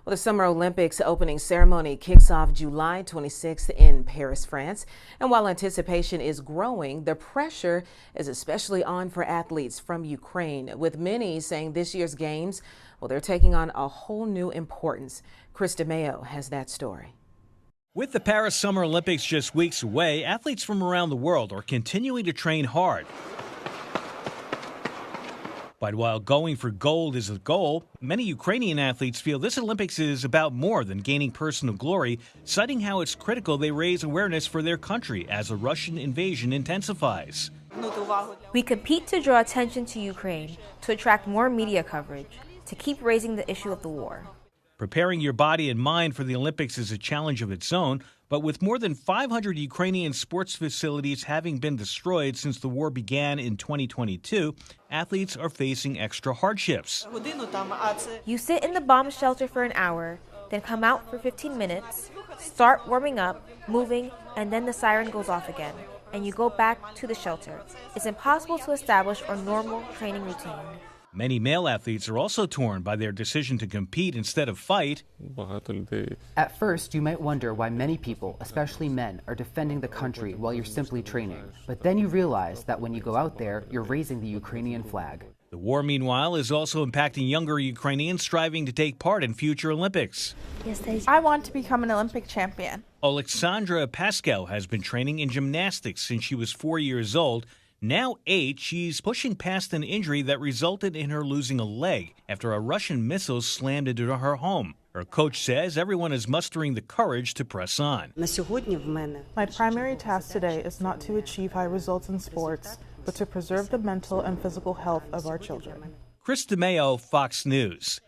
Well, the Summer Olympics opening ceremony kicks off July 26th in Paris, France. And while anticipation is growing, the pressure is especially on for athletes from Ukraine, with many saying this year's games, well, they're taking on a whole new importance. Chris DeMeo has that story. With the Paris Summer Olympics just weeks away, athletes from around the world are continuing to train hard. But while going for gold is a goal, many Ukrainian athletes feel this Olympics is about more than gaining personal glory, citing how it's critical they raise awareness for their country as the Russian invasion intensifies. We compete to draw attention to Ukraine, to attract more media coverage, to keep raising the issue of the war. Preparing your body and mind for the Olympics is a challenge of its own, but with more than 500 Ukrainian sports facilities having been destroyed since the war began in 2022, athletes are facing extra hardships. You sit in the bomb shelter for an hour, then come out for 15 minutes, start warming up, moving, and then the siren goes off again, and you go back to the shelter. It's impossible to establish a normal training routine. Many male athletes are also torn by their decision to compete instead of fight. At first, you might wonder why many people, especially men, are defending the country while you're simply training. But then you realize that when you go out there, you're raising the Ukrainian flag. The war, meanwhile, is also impacting younger Ukrainians striving to take part in future Olympics. I want to become an Olympic champion. Alexandra Pascal has been training in gymnastics since she was 4 years old. Now 8, she's pushing past an injury that resulted in her losing a leg after a Russian missile slammed into her home. Her coach says everyone is mustering the courage to press on. My primary task today is not to achieve high results in sports, but to preserve the mental and physical health of our children. Chris DeMeo, Fox News.